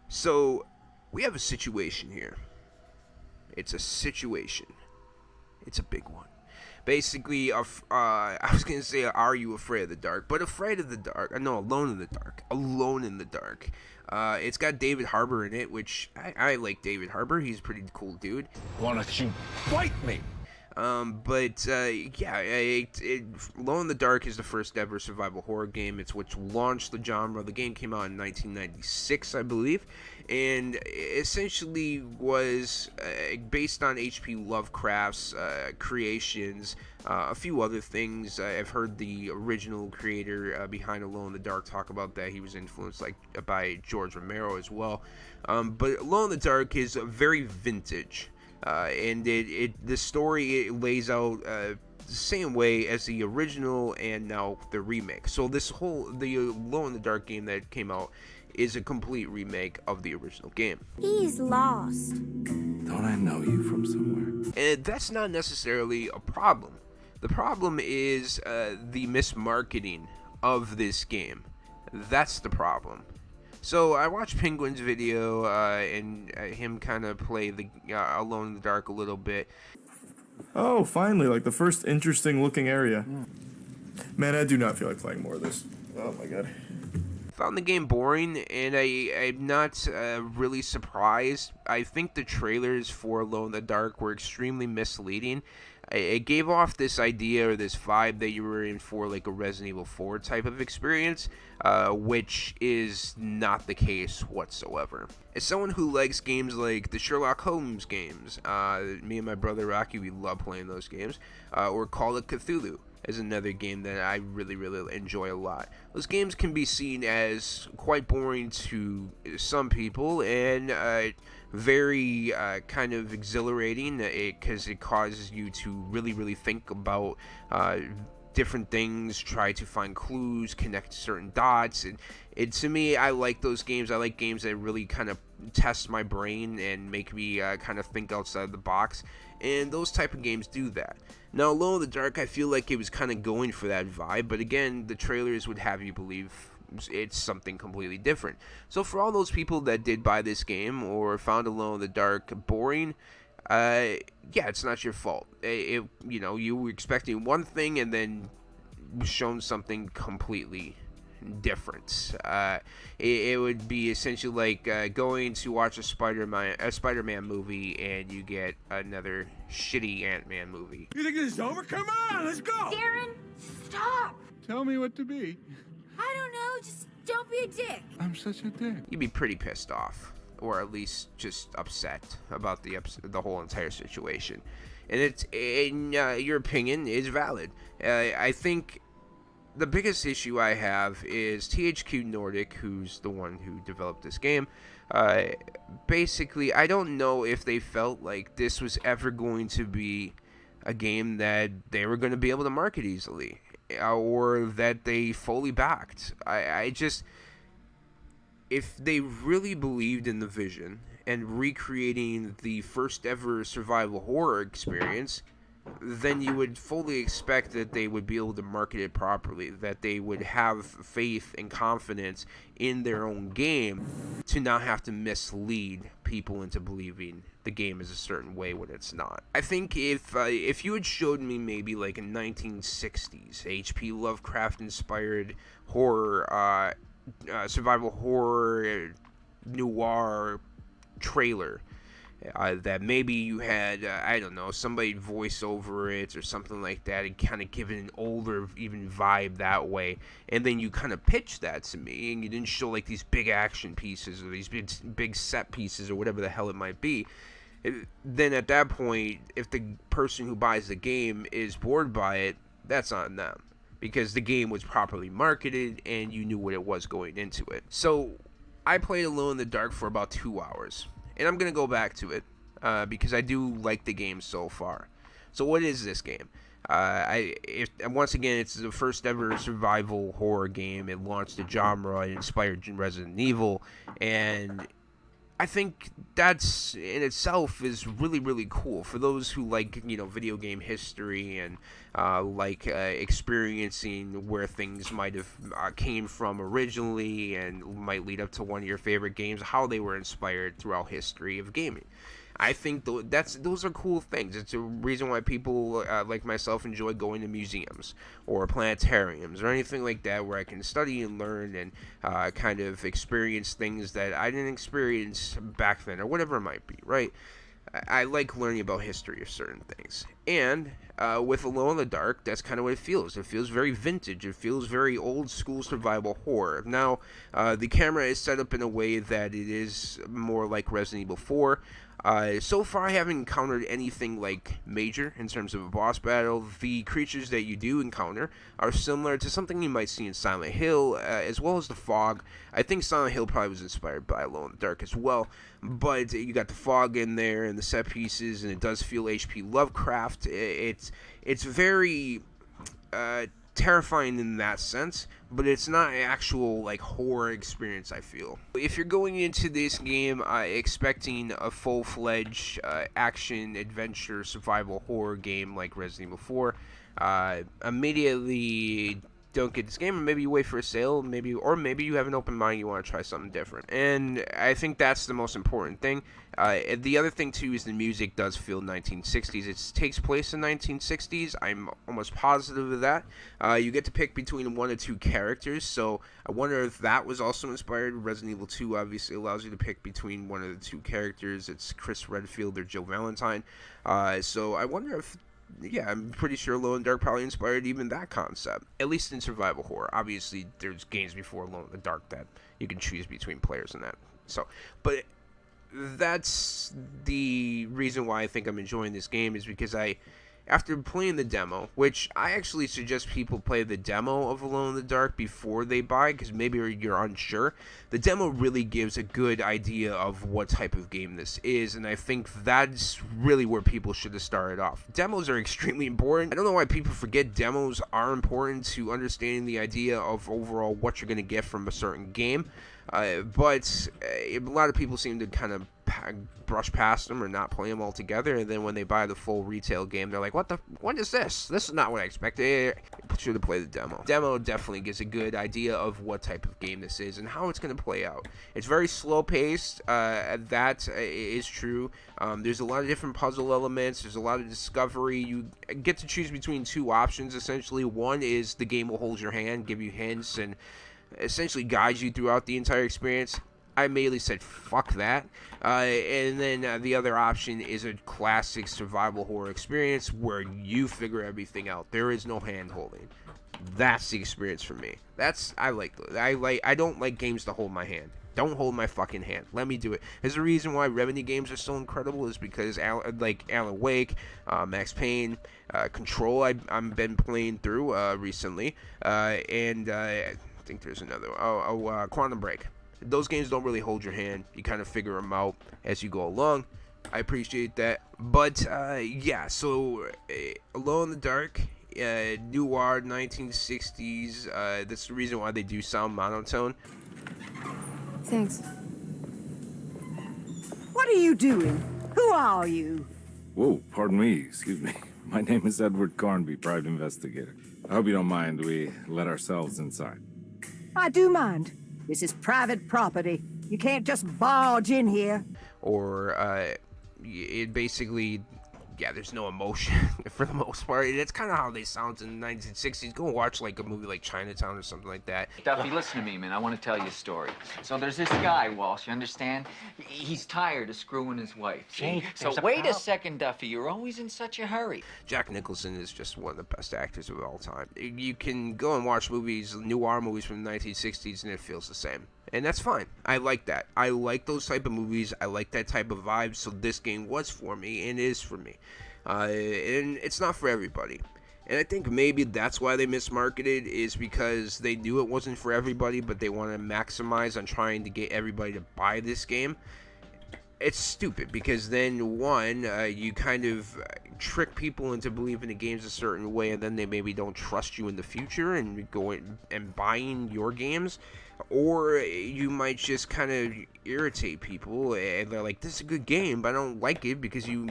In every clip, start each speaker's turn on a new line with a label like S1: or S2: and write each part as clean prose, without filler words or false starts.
S1: So, we have a situation here. It's a situation. It's a big one. Basically, I was going to say, are you afraid of the dark? But afraid of the dark. No, alone in the dark. Alone in the dark. It's got David Harbour in it, which I like David Harbour. He's a pretty cool dude.
S2: Why don't you fight me?
S1: Alone in the Dark is the first ever survival horror game. It's which launched the genre. The game came out in 1996, I believe, and essentially was based on H.P. Lovecraft's creations, a few other things. I've heard the original creator behind Alone in the Dark talk about that. He was influenced by George Romero as well. But Alone in the Dark is very vintage. And the story lays out the same way as the original and now the remake. So the Alone in the Dark game that came out is a complete remake of the original game.
S3: He's lost.
S2: Don't I know you from somewhere?
S1: And that's not necessarily a problem. The problem is the mismarketing of this game. That's the problem. So I watched Penguin's video and him kind of play the Alone in the Dark a little bit.
S4: Oh, finally, like the first interesting looking area. Man, I do not feel like playing more of this. Oh my god.
S1: Found the game boring, and I'm not really surprised. I think the trailers for Alone in the Dark were extremely misleading. It gave off this idea or this vibe that you were in for like a Resident Evil 4 type of experience, which is not the case whatsoever. As someone who likes games like the Sherlock Holmes games, me and my brother Rocky, we love playing those games, or Call of Cthulhu is another game that I really enjoy a lot. Those games can be seen as quite boring to some people and very kind of exhilarating because it causes you to really think about different things, try to find clues, connect certain dots, and to me, I like those games. I like games that really kind of test my brain and make me kind of think outside the box, and those type of games do that. Now, Alone in the Dark, I feel like it was kind of going for that vibe, but again, the trailers would have you believe it's something completely different. So for all those people that did buy this game or found Alone in the Dark boring, yeah, it's not your fault. You were expecting one thing and then shown something completely different. It would be essentially like going to watch a Spider-Man movie and you get another shitty Ant-Man movie.
S2: You think this is over? Come on, let's go!
S3: Darren, stop!
S2: Tell me what to be.
S3: I don't know, just don't be a dick.
S2: I'm such a dick.
S1: You'd be pretty pissed off, or at least just upset about the whole entire situation. And your opinion is valid. I think the biggest issue I have is THQ Nordic, who's the one who developed this game. Basically, I don't know if they felt like this was ever going to be a game that they were going to be able to market easily, or that they fully backed. I just, if they really believed in the vision and recreating the first ever survival horror experience, then you would fully expect that they would be able to market it properly, that they would have faith and confidence in their own game to not have to mislead people into believing the game is a certain way when it's not. I think if you had showed me maybe like a 1960s H.P. Lovecraft inspired horror, survival horror, noir trailer, that maybe you had, I don't know, somebody voice over it or something like that and kind of give it an older even vibe that way, and then you kind of pitched that to me and you didn't show like these big action pieces or these big set pieces or whatever the hell it might be, then at that point, if the person who buys the game is bored by it, that's on them, because the game was properly marketed and you knew what it was going into it. So I played Alone in the Dark for about 2 hours. And I'm going to go back to it because I do like the game so far. So what is this game? Once again, it's the first ever survival horror game. It launched the genre. It inspired Resident Evil. And I think that's in itself is really, really cool for those who like, video game history and experiencing where things might have came from originally and might lead up to one of your favorite games, how they were inspired throughout history of gaming. I think those are cool things. It's a reason why people like myself enjoy going to museums or planetariums or anything like that, where I can study and learn and kind of experience things that I didn't experience back then or whatever it might be, right? I like learning about history of certain things. And with Alone in the Dark, that's kind of what it feels. It feels very vintage. It feels very old school survival horror. Now, the camera is set up in a way that it is more like Resident Evil 4. So far, I haven't encountered anything like major in terms of a boss battle. The creatures that you do encounter are similar to something you might see in Silent Hill, as well as the fog. I think Silent Hill probably was inspired by Alone in the Dark as well, but you got the fog in there and the set pieces, and it does feel H.P. Lovecraft. It's very terrifying in that sense, but it's not an actual like horror experience, I feel. If you're going into this game expecting a full-fledged action adventure survival horror game like Resident Evil 4, immediately don't get this game, or maybe you wait for a sale, maybe you have an open mind, you want to try something different. And I think that's the most important thing. The other thing too is the music does feel 1960s. It takes place in 1960s. I'm almost positive of that. You get to pick between 1 or 2 characters, so I wonder if that was also inspired. Resident Evil 2 obviously allows you to pick between 1 of the 2 characters. It's Chris Redfield or Jill Valentine. So I wonder if, yeah, I'm pretty sure Alone in the Dark probably inspired even that concept, at least in survival horror. Obviously, there's games before Alone in the Dark that you can choose between players and that. So, but that's the reason why I think I'm enjoying this game, is because after playing the demo, which I actually suggest people play the demo of Alone in the Dark before they buy, because maybe you're unsure. The demo really gives a good idea of what type of game this is, and I think that's really where people should have started off. Demos are extremely important. I don't know why people forget demos are important to understanding the idea of overall what you're going to get from a certain game. But a lot of people seem to kind of brush past them or not play them altogether, and then when they buy the full retail game, they're like, what is this? This is not what I expected. Should have played the demo. Demo definitely gives a good idea of what type of game this is and how it's going to play out. It's very slow paced. That is true. There's a lot of different puzzle elements. There's a lot of discovery. You get to choose between 2 options, essentially. One is the game will hold your hand, give you hints, and essentially guides you throughout the entire experience. I immediately said, fuck that. And then the other option is a classic survival horror experience where you figure everything out. There is no hand holding. That's the experience for me. I don't like games to hold my hand. Don't hold my fucking hand. Let me do it. There's a reason why Remedy games are so incredible, is because Alan Wake, Max Payne, Control I've been playing through recently, and I think there's another Quantum Break. Those games don't really hold your hand. You kind of figure them out as you go along. I appreciate that. But yeah, so Alone in the Dark, noir 1960s. That's the reason why they do sound monotone.
S3: Thanks.
S5: What are you doing? Who are you?
S2: Whoa, pardon me, excuse me. My name is Edward Carnby, private investigator. I hope you don't mind we let ourselves inside.
S5: I do mind. This is private property. You can't just barge in here.
S1: Or it basically, yeah, there's no emotion for the most part. That's kind of how they sound in the 1960s. Go and watch like a movie like Chinatown or something like that.
S6: Duffy, listen to me, man. I want to tell you a story. So there's this guy, Walsh, you understand? He's tired of screwing his wife. See? So wait a second, Duffy. You're always in such a hurry.
S1: Jack Nicholson is just one of the best actors of all time. You can go and watch movies, noir movies from the 1960s, and it feels the same. And that's fine. I like that. I like those type of movies. I like that type of vibe. So this game was for me and is for me. And it's not for everybody. And I think maybe that's why they mismarketed, is because they knew it wasn't for everybody, but they want to maximize on trying to get everybody to buy this game. it's stupid because then one, you kind of trick people into believing the game's a certain way, and then they maybe don't trust you in the future and going and buying your games, or you might just kind of irritate people and they're like, "This is a good game, but I don't like it because you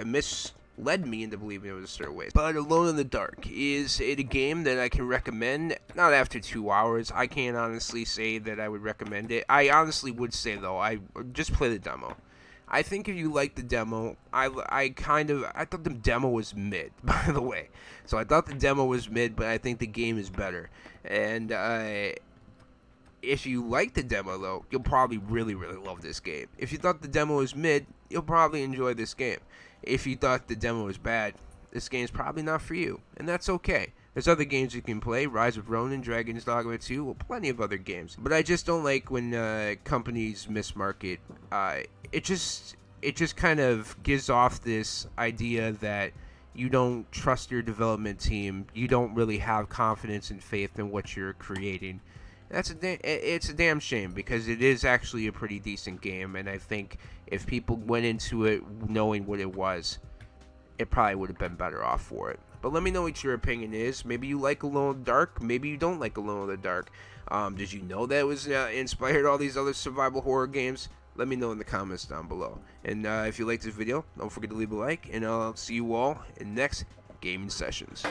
S1: misled me into believing it was a certain way." But Alone in the Dark, is it a game that I can recommend? Not after 2 hours. I can't honestly say that I would recommend it. I honestly would say, though, I just play the demo. I think if you like the demo, I thought the demo was mid, by the way. So I thought the demo was mid, but I think the game is better. And if you like the demo, though, you'll probably really, really love this game. If you thought the demo was mid, you'll probably enjoy this game. If you thought the demo was bad, this game's probably not for you, and that's okay. There's other games you can play, Rise of Ronin, Dragon's Dogma 2, well, plenty of other games. But I just don't like when companies mismarket. It just kind of gives off this idea that you don't trust your development team, you don't really have confidence and faith in what you're creating. It's a damn shame because it is actually a pretty decent game, and I think if people went into it knowing what it was, it probably would have been better off for it. But let me know what your opinion is. Maybe you like Alone in the Dark. Maybe you don't like Alone in the Dark. Did you know that it was inspired all these other survival horror games? Let me know in the comments down below. And if you liked this video, don't forget to leave a like, and I'll see you all in next gaming sessions.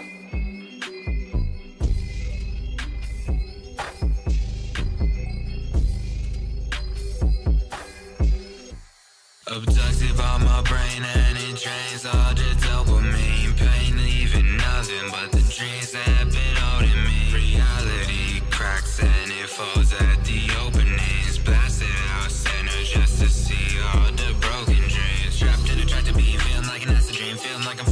S7: Abducted by my brain and it drains all the dopamine. Pain leaving nothing but the dreams that have been holding me. Reality cracks and it falls out.